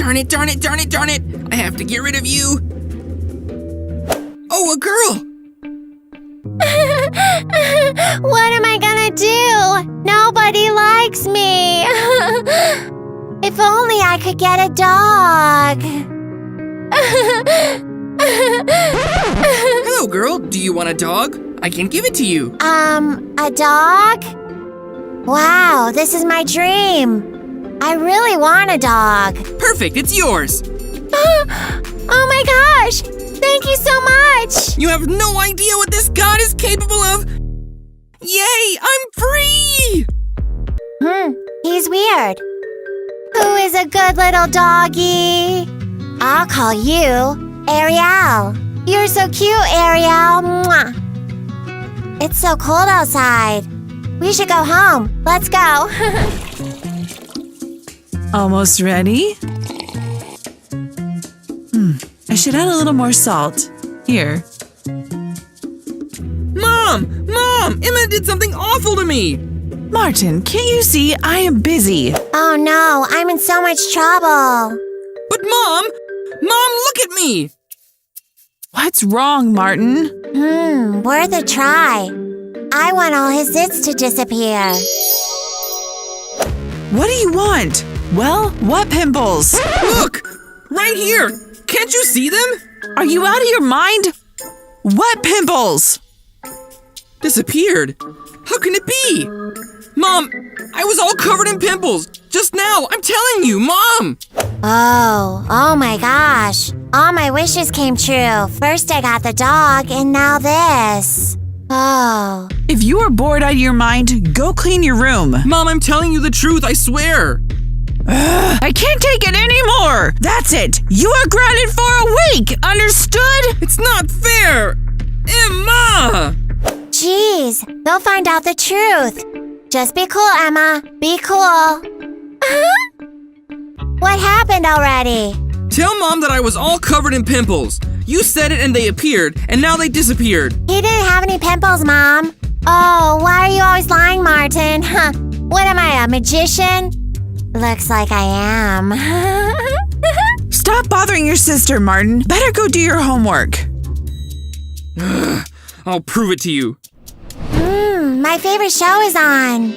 Darn it. I have to get rid of you. Oh, a girl. What am I gonna do? Nobody likes me. If only I could get a dog. Hello, girl. Do you want a dog? I can give it to you. A dog? Wow, this is my dream. I really want a dog. Perfect, it's yours. Oh my gosh! Thank you so much! You have no idea what this god is capable of. Yay, I'm free! He's weird. Who is a good little doggy? I'll call you Ariel. You're so cute, Ariel. Mwah. It's so cold outside. We should go home. Let's go. Almost ready? I should add a little more salt. Here. Mom! Emma did something awful to me! Martin, can't you see I am busy? Oh no, I'm in so much trouble. But Mom, look at me! What's wrong, Martin? Worth a try. I want all his zits to disappear. What do you want? Well, what pimples? Look! Right here! Can't you see them? Are you out of your mind? What pimples? Disappeared? How can it be? Mom, I was all covered in pimples. Just now, I'm telling you, Mom! Oh my gosh. All my wishes came true. First I got the dog, and now this. Oh. If you are bored out of your mind, go clean your room. Mom, I'm telling you the truth, I swear. I can't take it anymore. That's it. You are grounded for a week. Understood? It's not fair. Emma! Jeez, they'll find out the truth. Just be cool, Emma. Be cool. What happened already? Tell Mom that I was all covered in pimples. You said it and they appeared, and now they disappeared. He didn't have any pimples, Mom. Oh, why are you always lying, Martin? What am I, a magician? Looks like I am. Stop bothering your sister, Martin. Better go do your homework. I'll prove it to you. My favorite show is on.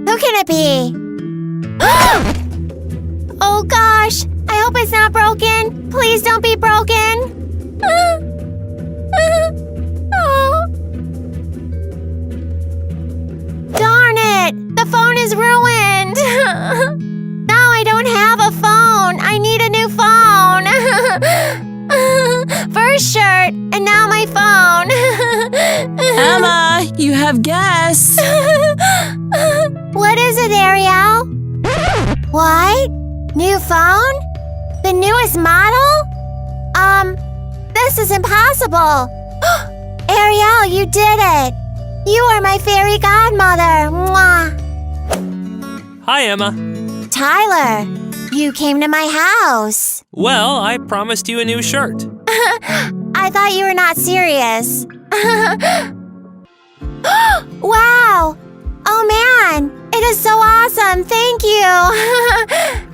Who can it be? Oh gosh, I hope it's not broken. Please don't be broken. Oh. Darn it, the phone is ruined. Now I don't have a phone. I need a new phone. First shirt, and now my phone. Emma, you have guests. What is it, Ariel? What? New phone? The newest model? This is impossible. Ariel, you did it. You are my fairy godmother. Mwah. Hi, Emma. Tyler, you came to my house. Well, I promised you a new shirt. I thought you were not serious. Wow! Oh man, it is so awesome. Thank you.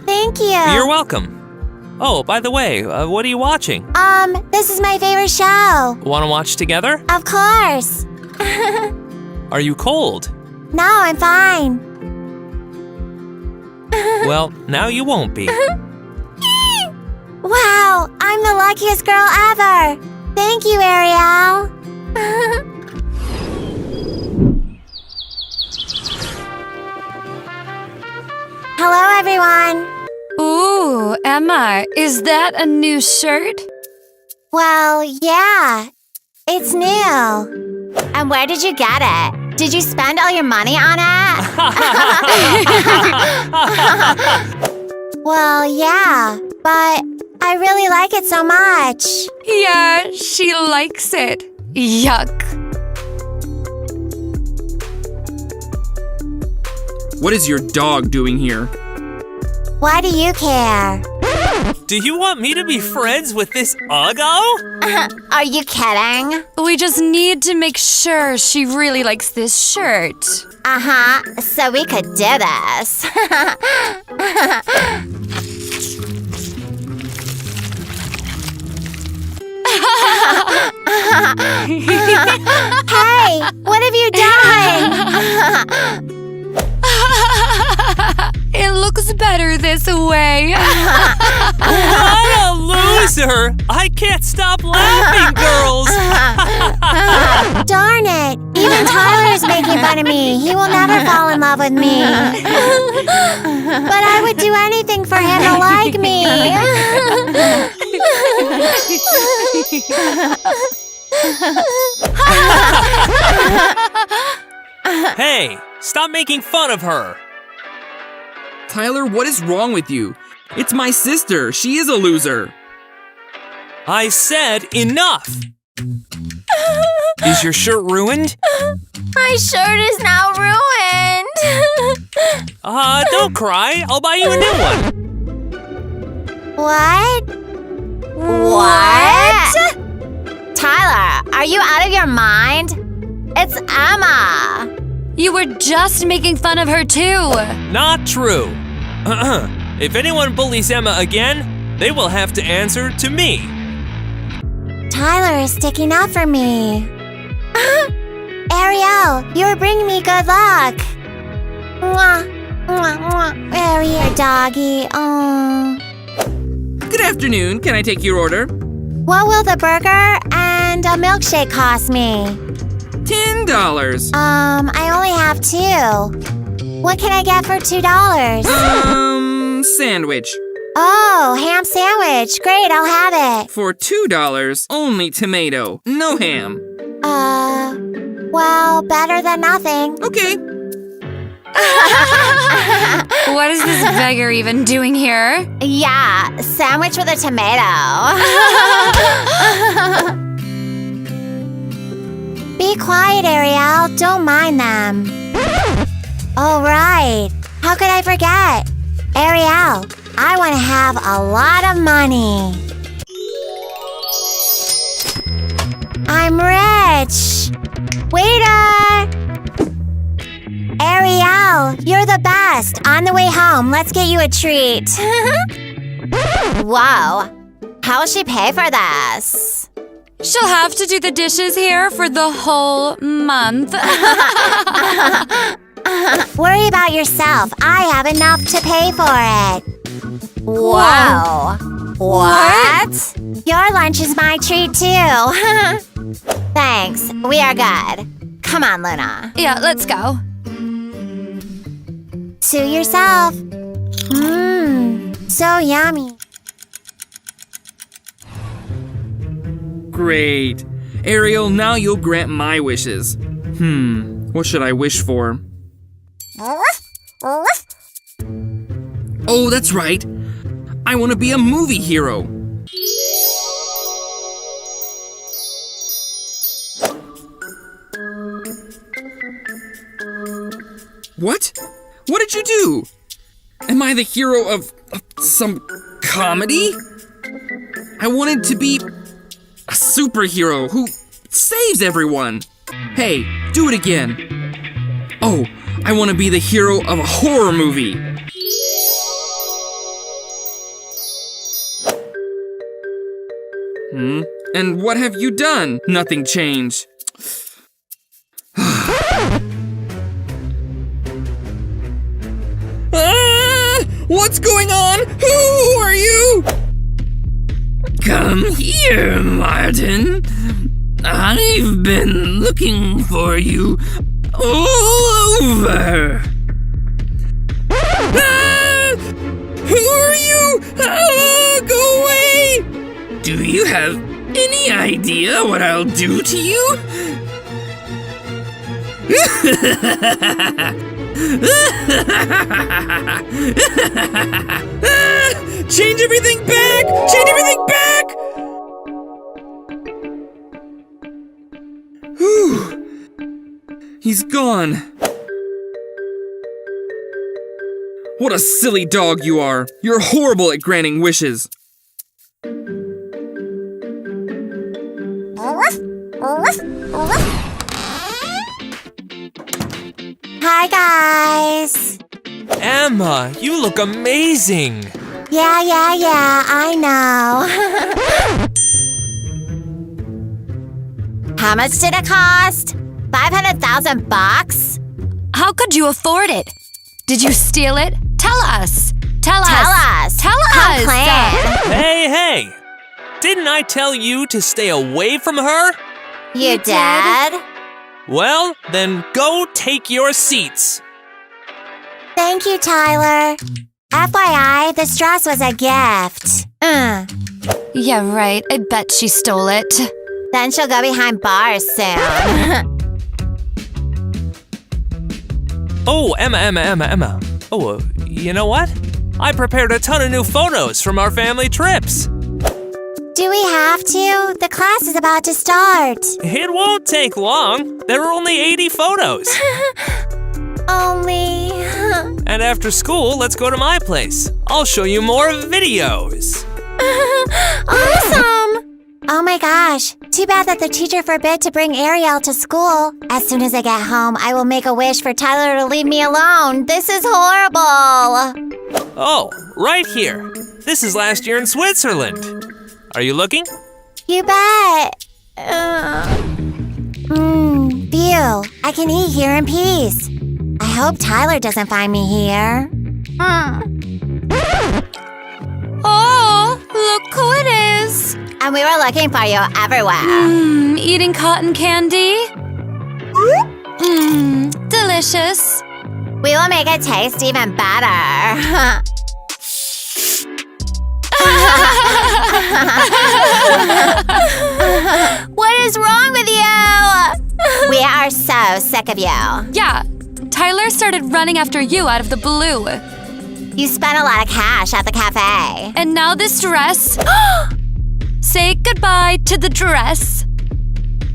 Thank you. You're welcome. Oh, by the way, what are you watching? This is my favorite show. Want to watch together? Of course. Are you cold? No, I'm fine. Well, now you won't be. Wow, I'm the luckiest girl ever. Thank you, Ariel. Hello, everyone. Ooh, Emma, is that a new shirt? Well, yeah, it's new. And where did you get it? Did you spend all your money on it? Well, yeah, but I really like it so much. Yeah, she likes it. Yuck. What is your dog doing here? Why do you care? Do you want me to be friends with this uggo? Are you kidding? We just need to make sure she really likes this shirt. Uh-huh, so we could do this. Hey, what have you done? It looks better this way. What a loser! I can't stop laughing, girls! Darn it, even Tyler's making fun of me. He will never fall in love with me. But I would do anything for him to like me. Hey, stop making fun of her! Tyler, what is wrong with you? It's my sister. She is a loser. I said enough! Is your shirt ruined? My shirt is now ruined. Don't cry. I'll buy you a new one. What? What? Tyler, are you out of your mind? It's Emma. You were just making fun of her too. Not true. If anyone bullies Emma again, they will have to answer to me. Tyler is sticking up for me. Ariel, you're bringing me good luck. Mwah, mwah, mwah. Ariel, doggy. Oh. Good afternoon. Can I take your order? What will the burger and a milkshake cost me? $10. I only have 2. What can I get for $2? Sandwich. Oh, ham sandwich. Great, I'll have it. For $2, only tomato, no ham. Well, better than nothing. Okay. What is this beggar even doing here? Yeah, sandwich with a tomato. Be quiet, Ariel. Don't mind them. Oh, right. How could I forget? Ariel, I want to have a lot of money. I'm rich. Waiter! Ariel, you're the best. On the way home, let's get you a treat. Whoa. How will she pay for this? She'll have to do the dishes here for the whole month. Worry about yourself. I have enough to pay for it. Whoa. What? Your lunch is my treat too. Thanks. We are good. Come on, Luna. Yeah, let's go. Suit yourself. So yummy. Great. Ariel, now you'll grant my wishes. What should I wish for? Oh, that's right. I want to be a movie hero. What? What did you do? Am I the hero of some comedy? I wanted to be a superhero who saves everyone. Hey, do it again. Oh, I want to be the hero of a horror movie. And what have you done? Nothing changed. What's going on? Who are you? Come here, Martin. I've been looking for you all over. Who are you? Go away! Do you have any idea what I'll do to you? Change everything back! Change everything back! Whew. He's gone. What a silly dog you are. You're horrible at granting wishes. Hi, guys. Emma, you look amazing. Yeah, I know. How much did it cost? 500,000 bucks? How could you afford it? Did you steal it? Tell us. Tell us. Complain. Hey. Didn't I tell you to stay away from her? You did? Well, then go take your seats. Thank you, Tyler. FYI, this dress was a gift. Yeah, right. I bet she stole it. Then she'll go behind bars soon. Oh, Emma. Oh, you know what? I prepared a ton of new photos from our family trips. Do we have to? The class is about to start. It won't take long. There are only 80 photos. Only... And after school, let's go to my place. I'll show you more videos. Awesome! Oh my gosh, too bad that the teacher forbid to bring Ariel to school. As soon as I get home, I will make a wish for Tyler to leave me alone. This is horrible. Oh, right here. This is last year in Switzerland. Are you looking? You bet. Phew, I can eat here in peace. I hope Tyler doesn't find me here. Oh, look who it is. And we were looking for you everywhere. Eating cotton candy. Delicious. We will make it taste even better. What is wrong with you? We are so sick of you. Yeah, Tyler started running after you out of the blue. You spent a lot of cash at the cafe. And now this dress. Say goodbye to the dress.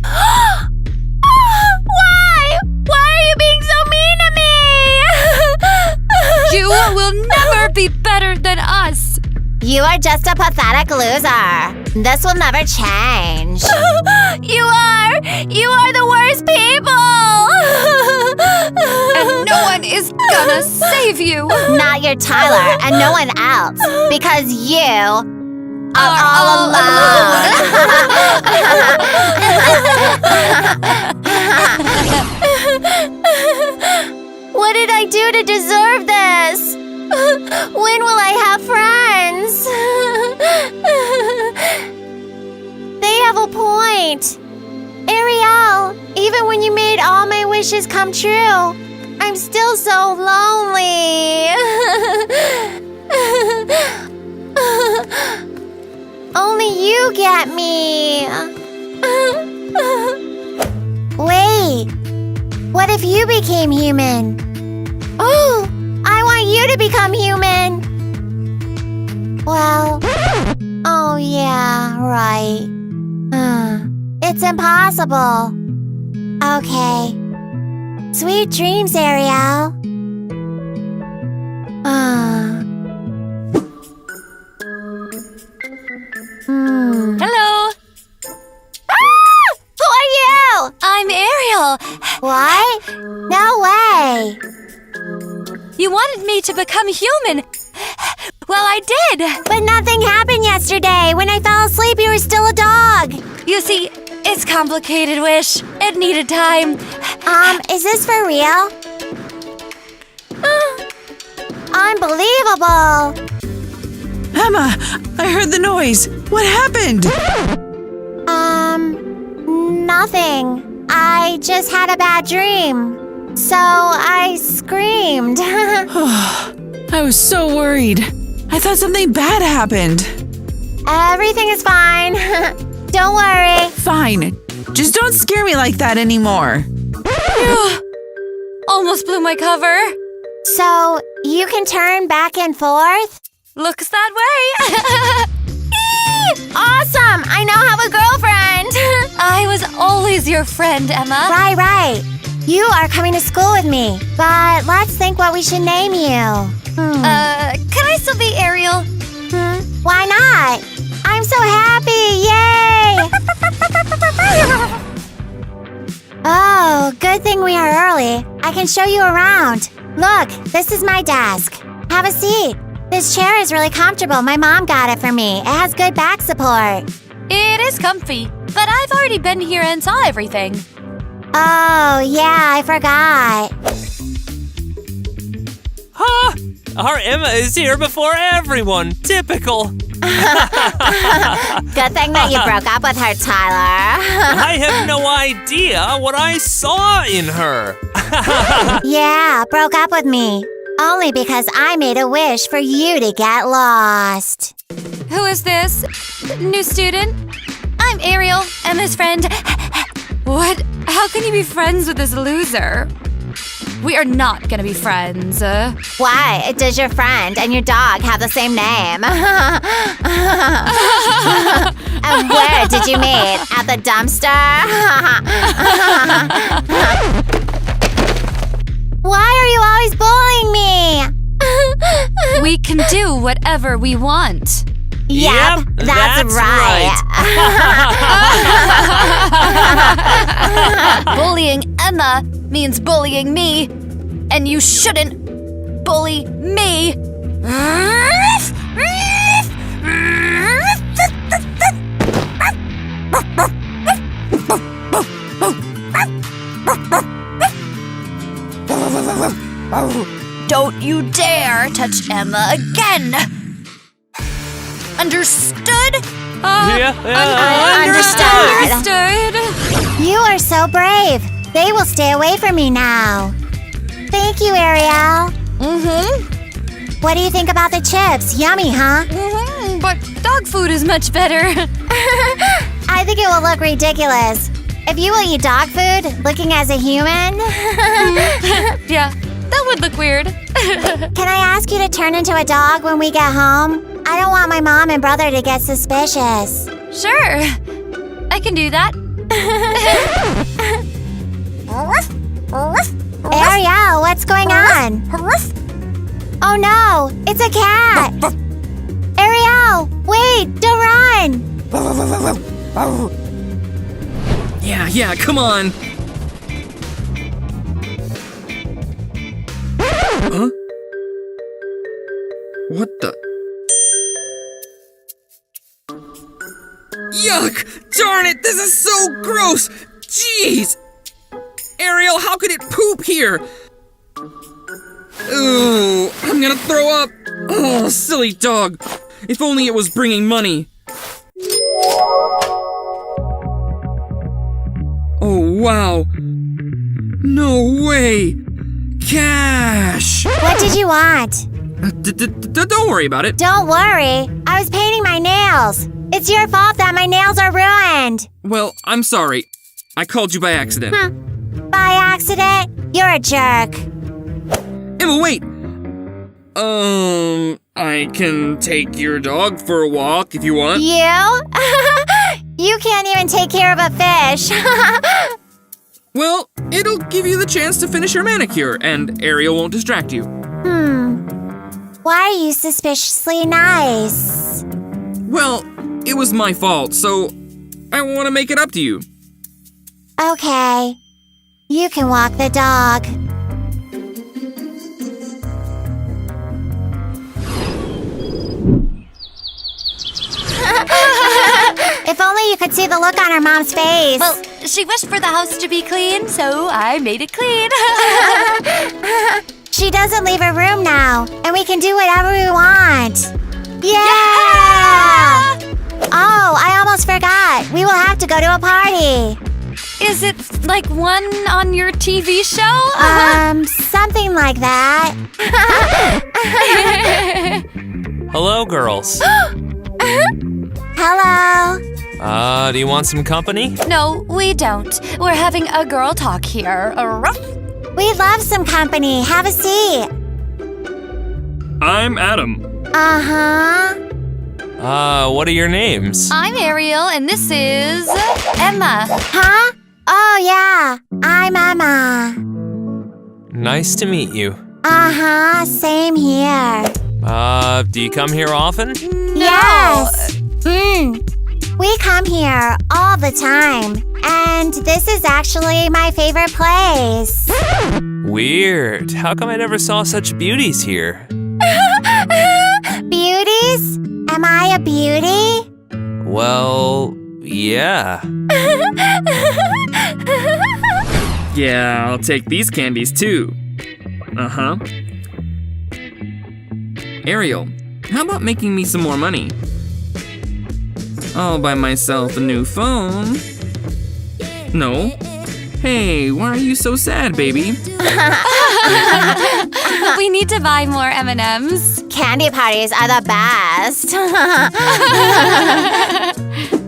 Why? Why are you being so mean to me? You will never be better than us. You are just a pathetic loser. This will never change. You are the worst people. And no one is gonna save you. Not your Tyler and no one else. Because you are all alone. What did I do to deserve this? When will I have friends? They have a point. Ariel, even when you made all my wishes come true, I'm still so lonely. Only you get me. Wait, what if you became human? Oh, I want you to become human. Well, oh yeah, right. It's impossible. Okay. Sweet dreams, Ariel. Hello. Who are you? I'm Ariel. What? No way. You wanted me to become human. Well, I did. But nothing happened yesterday. When I fell asleep, you were still a dog. You see, it's complicated, Wish. It needed time. Is this for real? Unbelievable. Emma, I heard the noise. What happened? Nothing. I just had a bad dream. So I screamed. I was so worried. I thought something bad happened. Everything is fine. Don't worry. Fine. Just don't scare me like that anymore. Almost blew my cover. So you can turn back and forth? Looks that way. Awesome! I now have a girlfriend! I was always your friend, Emma. Right. You are coming to school with me, but let's think what we should name you. Can I still be Ariel? Why not? I'm so happy! Yay! Oh, good thing we are early. I can show you around. Look, this is my desk. Have a seat. This chair is really comfortable. My mom got it for me. It has good back support. It is comfy, but I've already been here and saw everything. Oh, yeah, I forgot. Huh? Our Emma is here before everyone. Typical. Good thing that you broke up with her, Tyler. I have no idea what I saw in her. Yeah, broke up with me. Only because I made a wish for you to get lost. Who is this? New student? I'm Ariel, Emma's friend. What? How can you be friends with this loser? We are not gonna be friends. Why? Does your friend and your dog have the same name? And where did you meet? At the dumpster? Why are you always bullying me? We can do whatever we want. Yep, that's right. Bullying Emma means bullying me, and you shouldn't bully me. Don't you dare touch Emma again. Understood? Understood. You are so brave. They will stay away from me now. Thank you, Ariel. What do you think about the chips? Yummy, huh? But dog food is much better. I think it will look ridiculous. If you will eat dog food, looking as a human. Yeah, that would look weird. Can I ask you to turn into a dog when we get home? I don't want my mom and brother to get suspicious. Sure, I can do that. Ariel, what's going on? Oh no, it's a cat. Ariel, wait, don't run. Yeah, come on. Huh? What the? Yuck! Darn it, this is so gross! Jeez! Ariel, how could it poop here? Ooh, I'm gonna throw up! Oh, silly dog. If only it was bringing money. Oh, wow. No way! Cash! What did you want? Don't worry about it. Don't worry. I was painting my nails. It's your fault that my nails are ruined. Well, I'm sorry. I called you by accident. By accident? You're a jerk. Emma, wait! I can take your dog for a walk if you want. You? You can't even take care of a fish. Well, it'll give you the chance to finish your manicure, and Ariel won't distract you. Why are you suspiciously nice? Well, it was my fault, so I want to make it up to you. Okay. You can walk the dog. If only you could see the look on her mom's face. Well, she wished for the house to be clean, so I made it clean. She doesn't leave her room now, and we can do whatever we want. Yeah! Oh, I almost forgot. We will have to go to a party. Is it like one on your TV show? Something like that. Hello, girls. Hello. Do you want some company? No, we don't. We're having a girl talk here. We'd love some company. Have a seat. I'm Adam. Uh-huh. What are your names? I'm Ariel, and this is Emma. Huh? Oh, yeah. I'm Emma. Nice to meet you. Uh-huh, same here. Do you come here often? Yes. We come here all the time. And this is actually my favorite place. Weird. How come I never saw such beauties here? Beauties? Am I a beauty? Well, yeah. Yeah, I'll take these candies too. Uh-huh. Ariel, how about making me some more money? I'll buy myself a new phone. No. Hey, why are you so sad, baby? We need to buy more M&Ms. Candy parties are the best.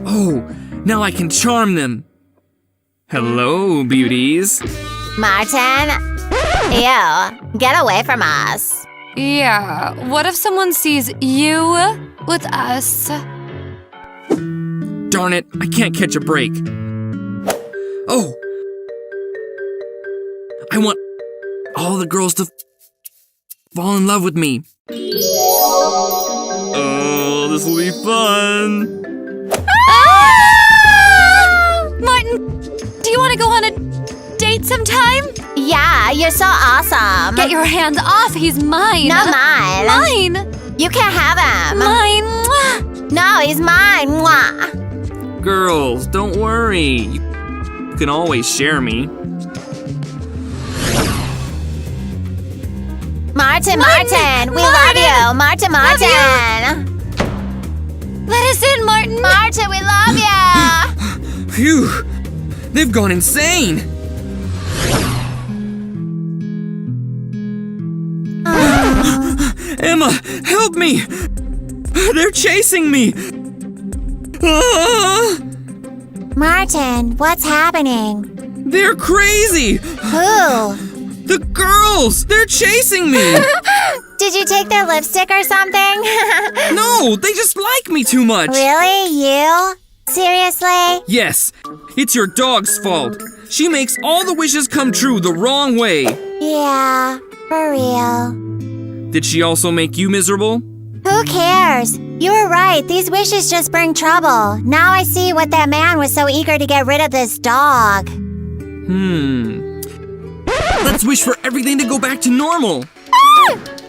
Oh, now I can charm them. Hello, beauties. Martin? Ew, get away from us. Yeah, what if someone sees you with us? Darn it, I can't catch a break. Oh! I want all the girls to fall in love with me. Oh, this will be fun. Martin, do you want to go on a date sometime? Yeah, you're so awesome. Get your hands off, he's mine. Not mine. Mine. You can't have him. Mine. Mwah. No, he's mine. Mwah. Girls, don't worry. You can always share me. Martin, we love you. Martin. Let us in, Martin. Martin, we love you. Phew, they've gone insane. Emma, help me! They're chasing me! Ah! Martin, what's happening? They're crazy! Who? The girls! They're chasing me! Did you take their lipstick or something? No, they just like me too much! Really? You? Seriously? Yes, it's your dog's fault. She makes all the wishes come true the wrong way. Yeah, for real. Did she also make you miserable? Who cares? You were right. These wishes just bring trouble. Now I see what that man was so eager to get rid of this dog. Let's wish for everything to go back to normal.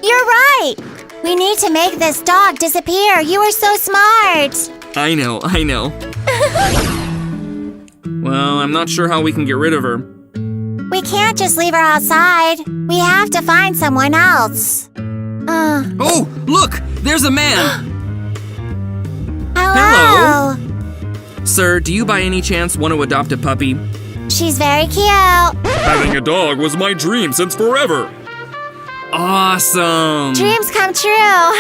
You're right. We need to make this dog disappear. You are so smart. I know. Well, I'm not sure how we can get rid of her. We can't just leave her outside. We have to find someone else. Oh, look! There's a man! Hello. Sir, do you by any chance want to adopt a puppy? She's very cute. Having a dog was my dream since forever. Awesome! Dreams come true.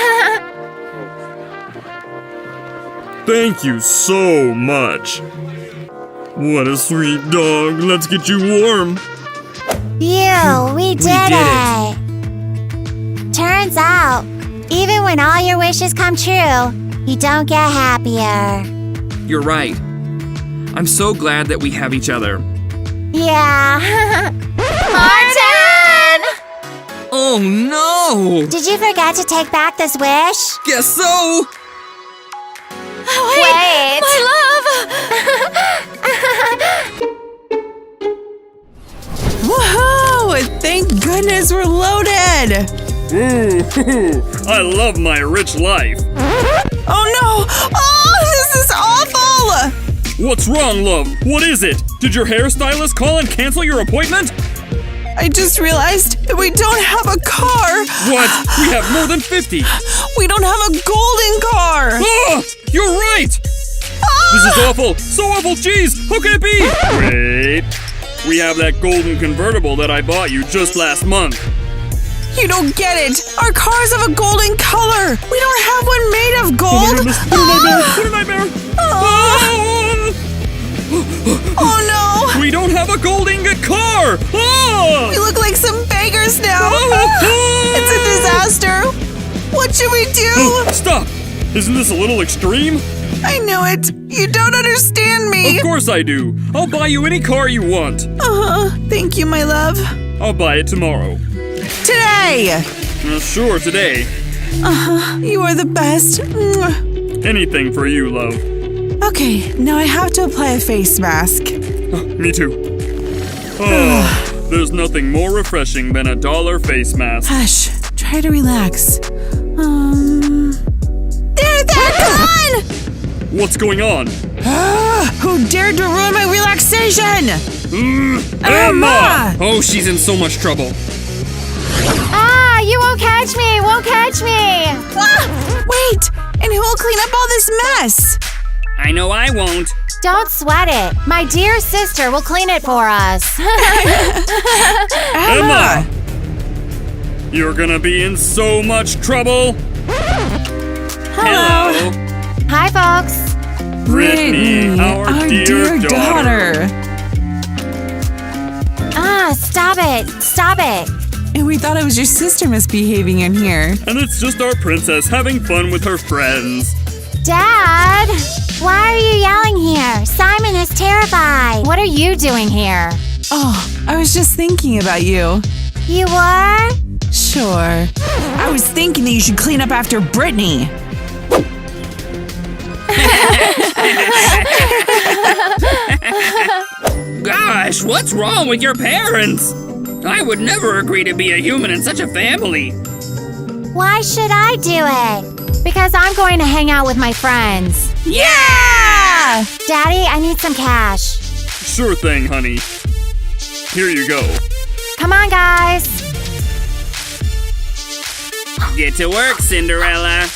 Thank you so much. What a sweet dog. Let's get you warm. We did it. Turns out, even when all your wishes come true, you don't get happier. You're right. I'm so glad that we have each other. Yeah. Martin! Oh no! Did you forget to take back this wish? Guess so! Wait. My love! Whoa! Thank goodness we're loaded! Ooh, I love my rich life. Oh no! Oh, this is awful! What's wrong, love? What is it? Did your hairstylist call and cancel your appointment? I just realized that we don't have a car! What? We have more than 50. We don't have a golden car! Ah! You're right! This is awful! So awful! Jeez! How can it be? Wait. We have that golden convertible that I bought you just last month. You don't get it! Our cars have a golden color! We don't have one made of gold! What a nightmare! Oh no! We don't have a golden car! Ah! We look like some beggars now! It's a disaster! What should we do? Stop! Isn't this a little extreme? I knew it. You don't understand me. Of course I do. I'll buy you any car you want. Thank you, my love. I'll buy it tomorrow. Today. Sure, today. You are the best. Mwah. Anything for you, love. Okay, now I have to apply a face mask. Me too. There's nothing more refreshing than a $1 face mask. Hush. Try to relax. They're gone! What's going on? Who dared to ruin my relaxation? Emma! Oh, she's in so much trouble. Ah, you won't catch me! Won't catch me! Wait! And who will clean up all this mess? I know I won't. Don't sweat it. My dear sister will clean it for us. Emma! You're gonna be in so much trouble. Hello. Hi, folks. Brittany, our dear daughter. Ah, stop it. Stop it. And we thought it was your sister misbehaving in here. And it's just our princess having fun with her friends. Dad, why are you yelling here? Simon is terrified. What are you doing here? Oh, I was just thinking about you. You were? Sure. I was thinking that you should clean up after Brittany. Gosh, what's wrong with your parents? I would never agree to be a human in such a family. Why should I do it? Because I'm going to hang out with my friends. Yeah! Daddy, I need some cash. Sure thing, honey. Here you go. Come on, guys. Get to work, Cinderella.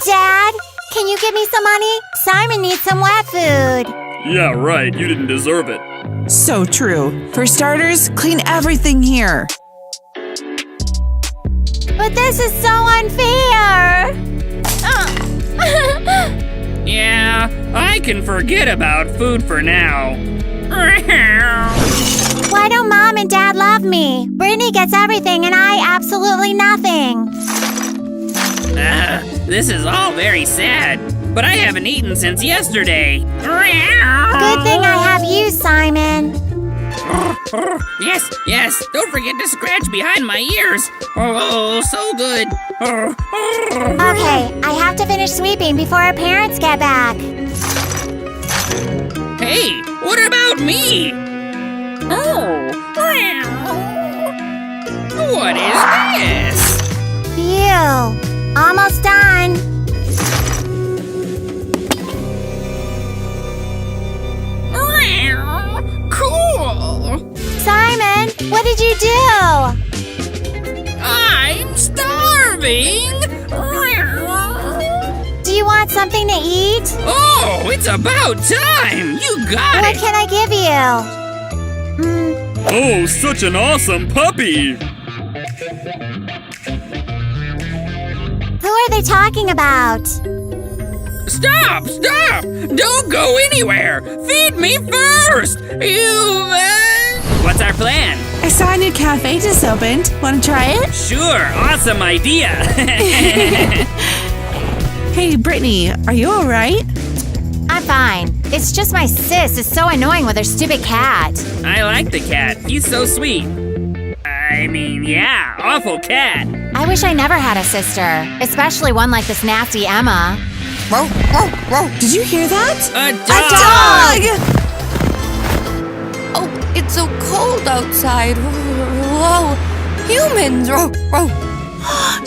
Dad, can you give me some money? Simon needs some wet food. Yeah, right. You didn't deserve it. So true. For starters, clean everything here. But this is so unfair. Yeah, I can forget about food for now. Why don't Mom and Dad love me? Brittany gets everything and I absolutely nothing. This is all very sad, but I haven't eaten since yesterday. Good thing I have you, Simon. Yes, don't forget to scratch behind my ears. Oh, so good. Okay, I have to finish sweeping before our parents get back. Hey, what about me? What is this? Phew, almost done. Cool. Simon, what did you do? I'm starving. Do you want something to eat? Oh, it's about time. You got What it. can I give you? Oh, such an awesome puppy. Who are they talking about? Stop! Don't go anywhere. Feed me first. Human. What's our plan? I saw a new cafe just opened. Want to try it? Sure, awesome idea. Hey, Brittany, are you all right? I'm fine. It's just my sis is so annoying with her stupid cat. I like the cat. He's so sweet. I mean, yeah, awful cat. I wish I never had a sister, especially one like this nasty Emma. Did you hear that? A dog. Oh, it's so cold outside. Whoa, humans.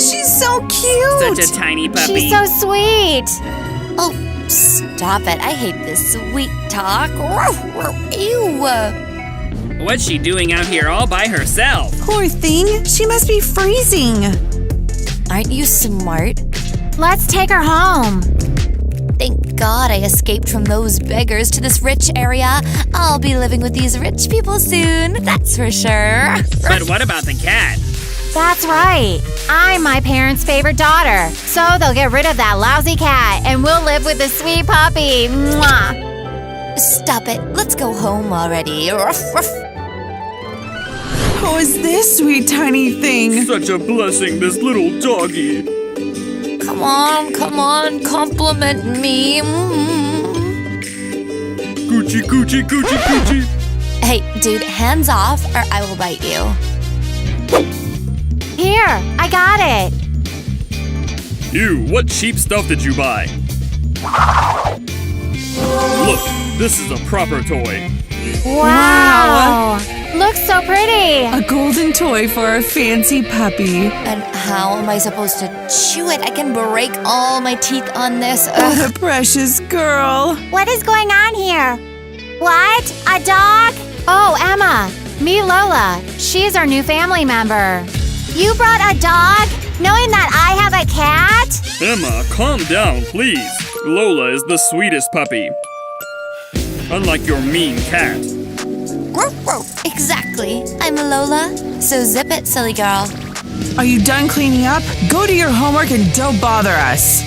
She's so cute. Such a tiny puppy. She's so sweet. Oh, stop it. I hate this sweet talk. Ew. What's she doing out here all by herself? Poor thing. She must be freezing. Aren't you smart? Let's take her home. Thank God I escaped from those beggars to this rich area. I'll be living with these rich people soon, that's for sure. But what about the cat? That's right. I'm my parents' favorite daughter. So they'll get rid of that lousy cat and we'll live with the sweet puppy. Mwah. Stop it. Let's go home already. Who is this sweet tiny thing? Such a blessing, this little doggy. Come come on, compliment me. Coochie, coochie, coochie, coochie. Hey, dude, hands off or I will bite you. Here, I got it. You, what cheap stuff did you buy? Look, this is a proper toy. Wow. Looks so pretty. A golden toy for a fancy puppy. And how am I supposed to chew it? I can break all my teeth on this. Oh, the precious girl. What is going on here? What? A dog? Oh, Emma. Me, Lola. She's our new family member. You brought a dog? Knowing that I have a cat? Emma, calm down, please. Lola is the sweetest puppy. Unlike your mean cat. Exactly. I'm Lola, so zip it, silly girl. Are you done cleaning up? Go to your homework and don't bother us.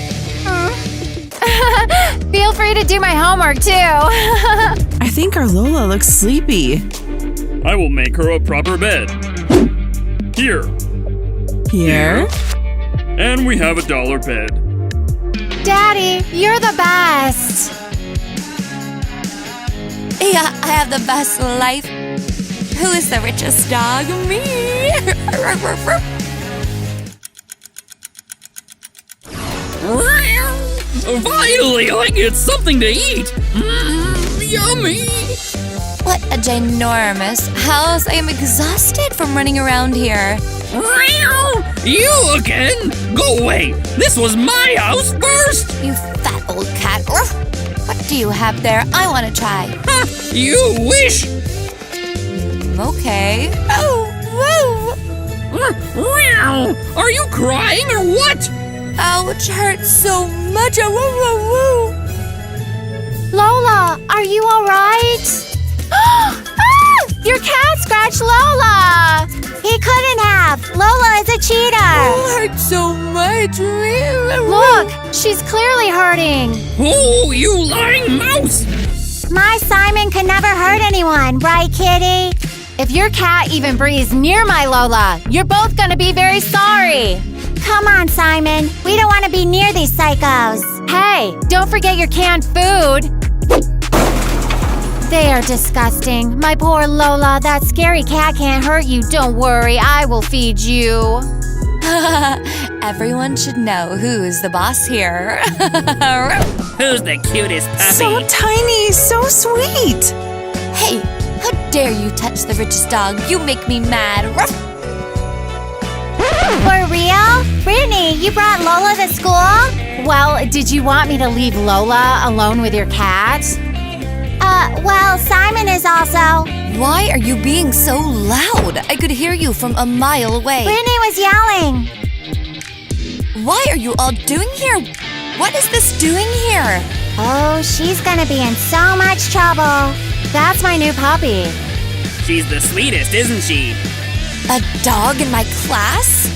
Feel free to do my homework too. I think our Lola looks sleepy. I will make her a proper bed. Here. Here? And we have $1 bed. Daddy, you're the best. Yeah, I have the best life. Who is the richest dog? Me. Finally, I get something to eat. Yummy. What a ginormous house. I am exhausted from running around here. You again? Go away. This was my house first. You fat old cat. What do you have there? I want to try. You wish. Okay. Are you crying or what? Ouch, hurts so much. Lola, are you all right? Your cat scratched Lola. He couldn't have. Lola is a cheater. Hurts so much. Look, she's clearly hurting. Oh, you lying mouse. My Simon could never hurt anyone, right, kitty? If your cat even breathes near my Lola, you're both gonna be very sorry. Come on, Simon. We don't want to be near these psychos. Hey, don't forget your canned food. They are disgusting. My poor Lola, that scary cat can't hurt you. Don't worry, I will feed you. Everyone should know who's the boss here. Who's the cutest puppy? So tiny, so sweet. Hey, how dare you touch the richest dog? You make me mad. For real? Brittany, you brought Lola to school? Well, did you want me to leave Lola alone with your cat? Well, Simon is also. Why are you being so loud? I could hear you from a mile away. Brittany was yelling. Why are you all doing here? What is this doing here? Oh, she's gonna be in so much trouble. That's my new puppy. She's the sweetest, isn't she? A dog in my class?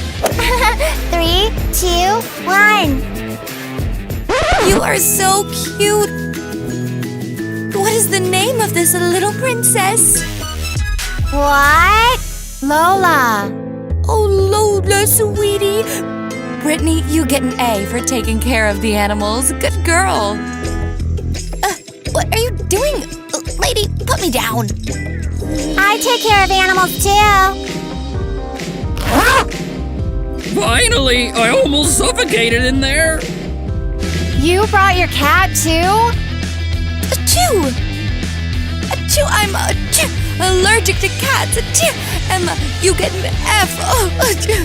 3, 2, 1. You are so cute. What is the name of this little princess? What? Lola. Oh, Lola, sweetie. Brittany, you get an A for taking care of the animals. Good girl. What are you doing? Lady, put me down. I take care of animals too. Finally, I almost suffocated in there. You brought your cat too? Achoo! Achoo, I'm allergic to cats. Achoo! Emma, you get an F. Oh, achoo.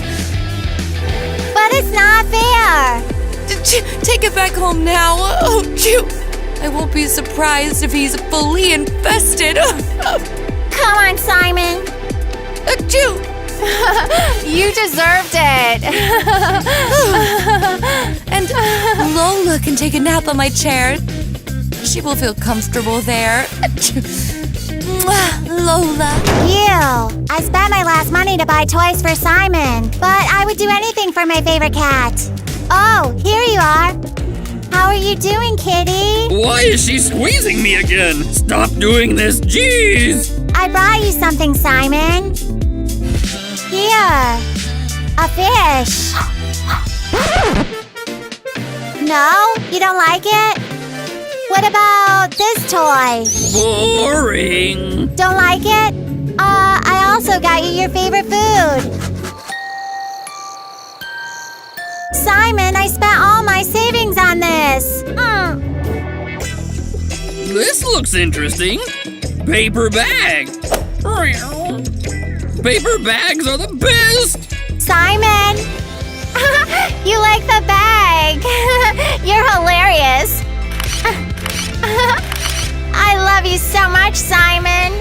But it's not fair. Achoo. Take it back home now. Oh, achoo. I won't be surprised if he's fully infested. Come on, Simon. Achoo! You deserved it. And Lola can take a nap on my chair. She will feel comfortable there. Mwah, Lola. You. I spent my last money to buy toys for Simon, but I would do anything for my favorite cat. Oh, here you are. How are you doing, kitty? Why is she squeezing me again? Stop doing this, jeez! I brought you something, Simon. Here. A fish. No? You don't like it? What about this toy? Boring. Don't like it? I also got you your favorite food. Simon, I spent all my savings on this. This looks interesting. Paper bag. Paper bags are the best. Simon! You like the bag. You're hilarious. I love you so much, Simon.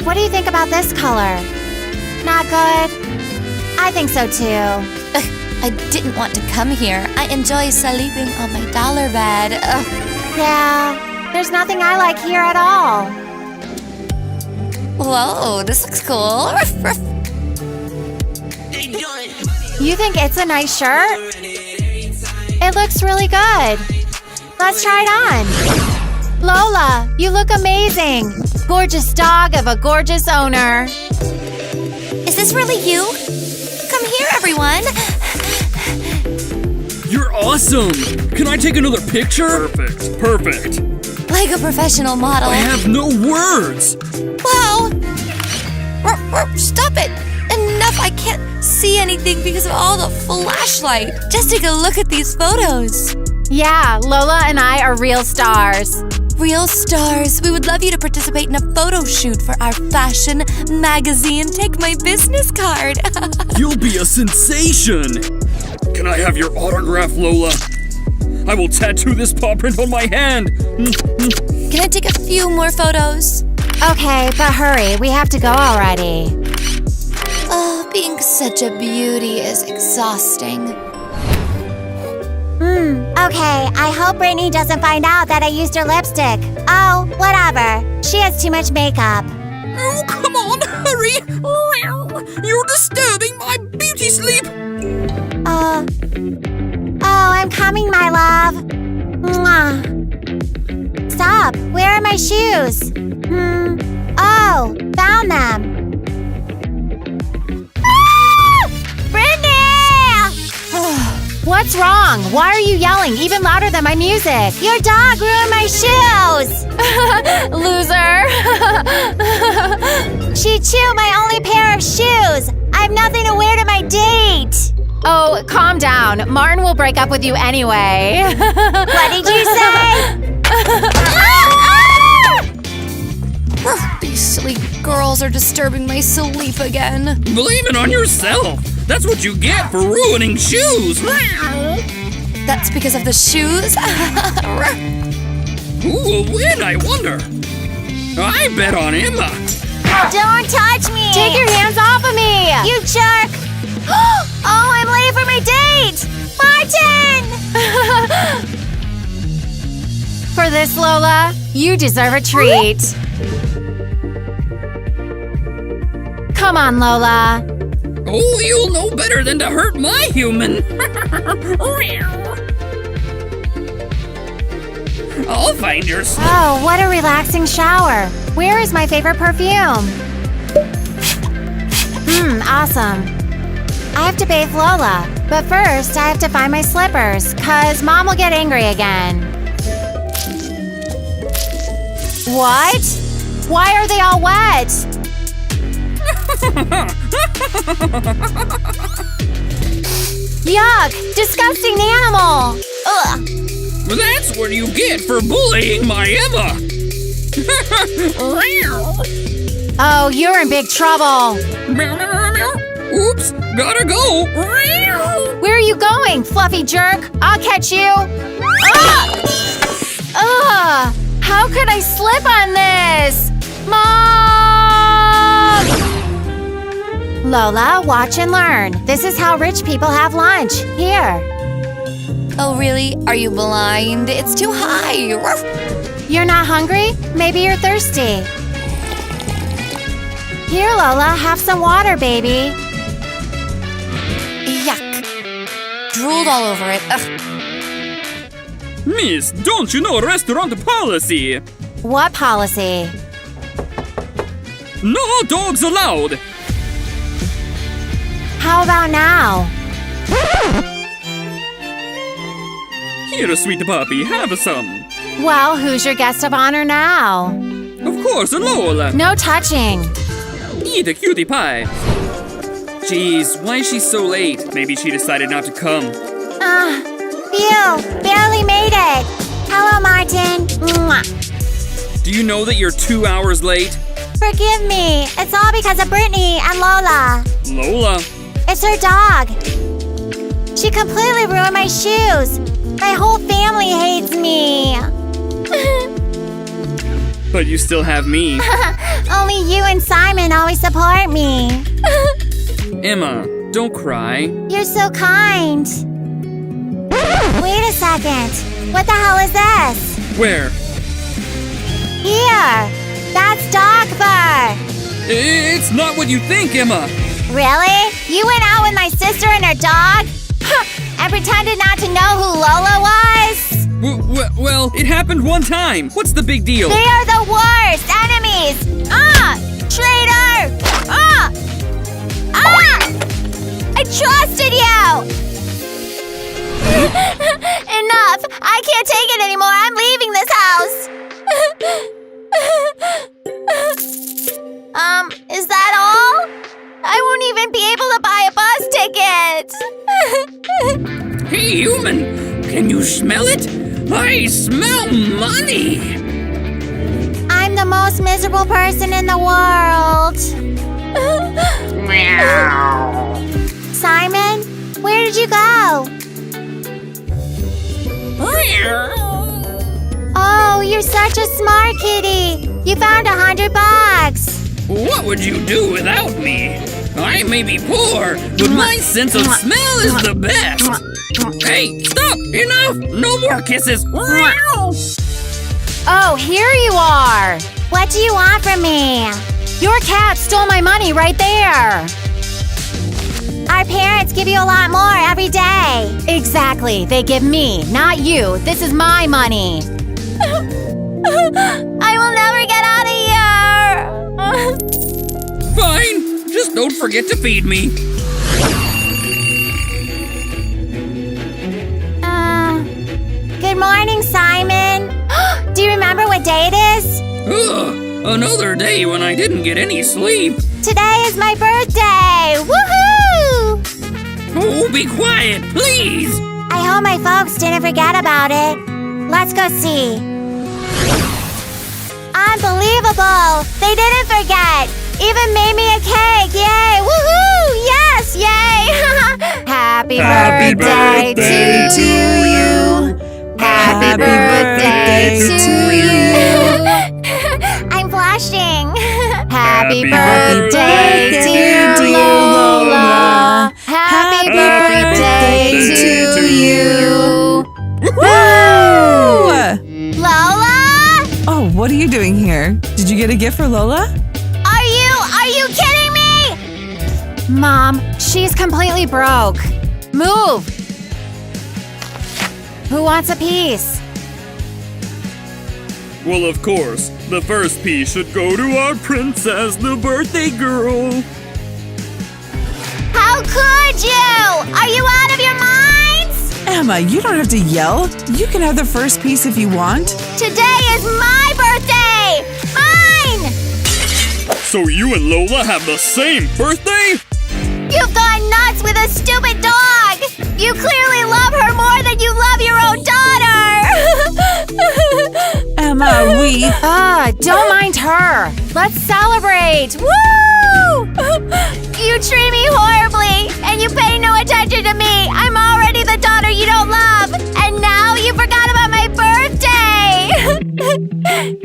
What do you think about this color? Not good? I think so too. I didn't want to come here. I enjoy sleeping on my dollar bed. Ugh. Yeah, there's nothing I like here at all. Whoa, this looks cool. You think it's a nice shirt? It looks really good. Let's try it on. Lola, you look amazing. Gorgeous dog of a gorgeous owner. Is this really you? Come here, everyone. You're awesome. Can I take another picture? Perfect. Like a professional model. I have no words. Wow! Stop it! Enough! I can't see anything because of all the flashlight. Just take a look at these photos. Yeah, Lola and I are real stars. Real stars, we would love you to participate in a photo shoot for our fashion magazine. Take my business card. You'll be a sensation. Can I have your autograph, Lola? I will tattoo this paw print on my hand. Can I take a few more photos? Okay, but hurry. We have to go already. Oh, being such a beauty is exhausting. Okay, I hope Brittany doesn't find out that I used her lipstick. Oh, whatever. She has too much makeup. Oh, come on, hurry. You're disturbing my beauty sleep. Oh, I'm coming, my love. Mwah. Stop. Where are my shoes? Oh, found them. Ah! Brittany! What's wrong? Why are you yelling even louder than my music? Your dog ruined my shoes! Loser! She chewed my only pair of shoes! I have nothing to wear to my date! Oh, calm down. Martin will break up with you anyway. What did you say? These silly girls are disturbing my sleep again. Blame it on yourself. That's what you get for ruining shoes. That's because of the shoes? Who will win, I wonder? I bet on Emma. Don't touch me! Take your hands off of me! You jerk! Oh, I'm late for my date! Martin! For this, Lola, you deserve a treat. Come on, Lola. Oh, you'll know better than to hurt my human. I'll find your... Oh, what a relaxing shower. Where is my favorite perfume? Awesome. I have to bathe Lola, but first I have to find my slippers, 'cause Mom will get angry again. What? Why are they all wet? Yuck! Disgusting animal! Ugh! That's what you get for bullying my Emma. Oh, you're in big trouble. Oops, gotta go. Where are you going, fluffy jerk? I'll catch you. Ugh! How could I slip on this? Mom! Lola, watch and learn. This is how rich people have lunch. Here. Oh, really? Are you blind? It's too high. You're not hungry? Maybe you're thirsty. Here, Lola, have some water, baby. Yuck. Drooled all over it. Ugh. Miss, don't you know restaurant policy? What policy? No dogs allowed. How about now? Here, sweet puppy, have some. Well, who's your guest of honor now? Of course, Lola. No touching. Eat a cutie pie. Jeez, why is she so late? Maybe she decided not to come. Phew, barely made it. Hello, Martin. Mwah. Do you know that you're 2 hours late? Forgive me. It's all because of Brittany and Lola. Lola. It's her dog. She completely ruined my shoes. My whole family hates me. But you still have me. Only you and Simon always support me. Emma, don't cry. You're so kind. Wait a second. What the hell is this? Where? Here. That's dog fur. It's not what you think, Emma. Really? You went out with my sister and her dog? And pretended not to know who Lola was? Well, it happened one time. What's the big deal? They are the worst enemies! Traitor! I trusted you! Enough! I can't take it anymore! I'm leaving this house! Is that all? I won't even be able to buy a bus ticket! Hey, human! Can you smell it? I smell money! I'm the most miserable person in the world. Simon, where did you go? Oh, you're such a smart kitty. You found $100. What would you do without me? I may be poor, but my sense of smell is the best. Hey, stop! Enough! No more kisses! Oh, here you are. What do you want from me? Your cat stole my money right there. Our parents give you a lot more every day. Exactly. They give me, not you. This is my money. I will never get out of here. Fine! Just don't forget to feed me. Good morning, Simon. Do you remember what day it is? Ugh, another day when I didn't get any sleep. Today is my birthday! Woohoo! Oh, be quiet, please! I hope my folks didn't forget about it. Let's go see. Unbelievable! They didn't forget! Even made me a cake! Yay! Woohoo! Yes! Yay! Happy birthday to you! Happy birthday to you! I'm blushing! Happy birthday, dear Lola! Happy birthday to you! Woo! Lola? Oh, what are you doing here? Did you get a gift for Lola? Are you kidding me? Mom, she's completely broke. Move! Who wants a piece? Well, of course. The first piece should go to our princess, the birthday girl. How could you? Are you out of your minds? Emma, you don't have to yell. You can have the first piece if you want. Today is my birthday! Mine! So you and Lola have the same birthday? You've gone nuts with a stupid dog! You clearly love her more than you love your own daughter! Emma, don't mind her. Let's celebrate! Woo! You treat me horribly, and you pay no attention to me. I'm already the daughter you don't love, and now you forgot about my birthday!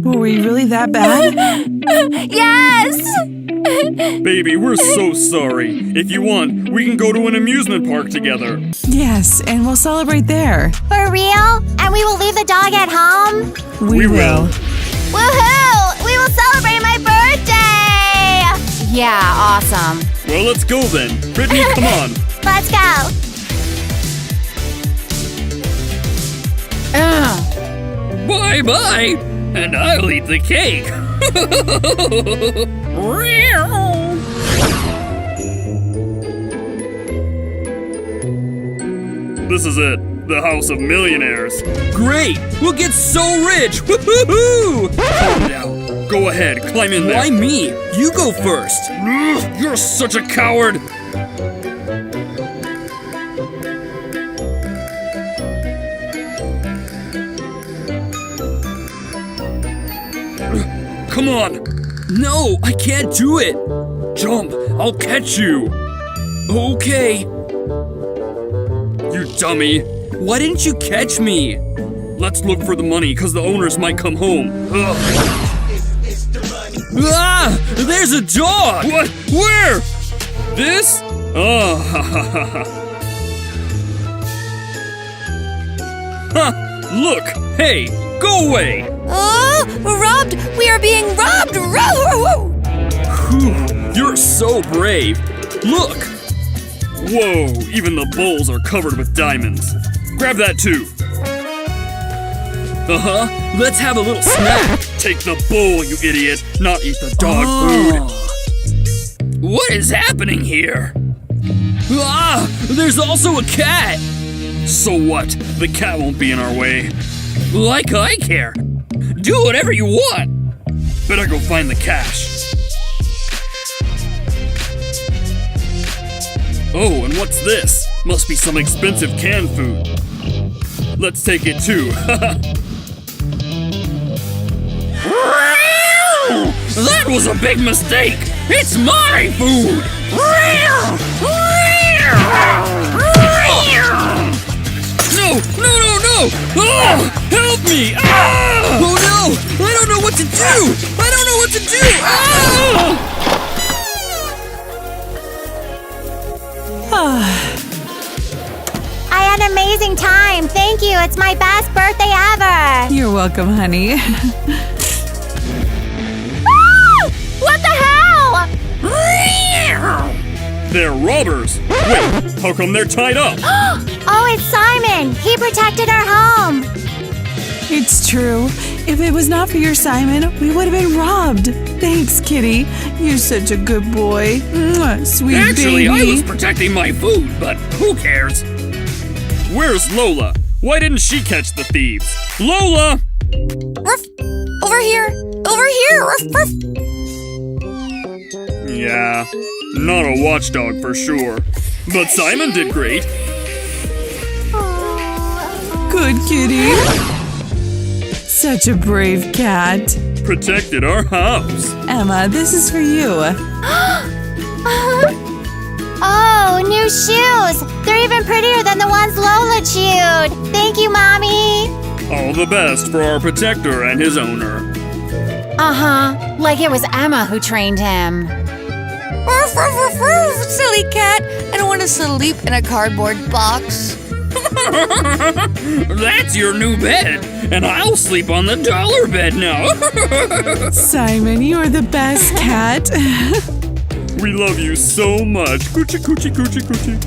were we really that bad? Yes! Baby, we're so sorry. If you want, we can go to an amusement park together. Yes, and we'll celebrate there. For real? And we will leave the dog at home? We will. Woohoo! We will celebrate my birthday! Yeah, awesome. Well, let's go then. Brittany, come on. Let's go. Bye-bye, and I'll eat the cake. this is it. The house of millionaires. Great! We'll get so rich! Woo-hoo-hoo! Calm down. Go ahead, climb in there. Why me? You go first. Ugh, you're such a coward. Come on. No, I can't do it. Jump. I'll catch you. Okay. You dummy. Why didn't you catch me? Let's look for the money, because the owners might come home. Ugh. Ah! There's a dog! What? Where? This? Oh, ha ha ha ha. Ha! Look! Hey! Go away! Oh, we're robbed! We are being robbed! Whew, you're so brave. Look! Whoa! Even the bowls are covered with diamonds. Grab that too. Uh-huh. Let's have a little snack. Take the bowl, you idiot! Not eat the dog food. What is happening here? Ah! There's also a cat! So what? The cat won't be in our way. Like I care. Do whatever you want. Better go find the cash. Oh, and what's this? Must be some expensive canned food. Let's take it too. That was a big mistake! It's my food! No! No, no, no! Oh, help me! Ah! Oh no! I don't know what to do! I don't know what to do! Ah! I had an amazing time. Thank you. It's my best birthday ever. You're welcome, honey. Woo! What the hell? They're robbers! Wait, how come they're tied up? Oh, it's Simon. He protected our home. It's true. If it was not for your Simon, we would have been robbed. Thanks, Kitty. You're such a good boy. Mwah, sweet Actually, baby. I was protecting my food, but who cares? Where's Lola? Why didn't she catch the thieves? Lola! Ruff! Over here! Over here! Ruff, ruff! Yeah, not a watchdog for sure. But Simon did great. Good kitty. Such a brave cat. Protected our house. Emma, this is for you. Oh, new shoes. They're even prettier than the ones Lola chewed. Thank you, Mommy. All the best for our protector and his owner. Uh-huh. Like it was Emma who trained him. Ruff, ruff, ruff, ruff, silly cat! I don't want to sleep in a cardboard box. That's your new bed, and I'll sleep on the dollar bed now. Simon, you're the best cat. We love you so much. Coochie, coochie, coochie, coochie.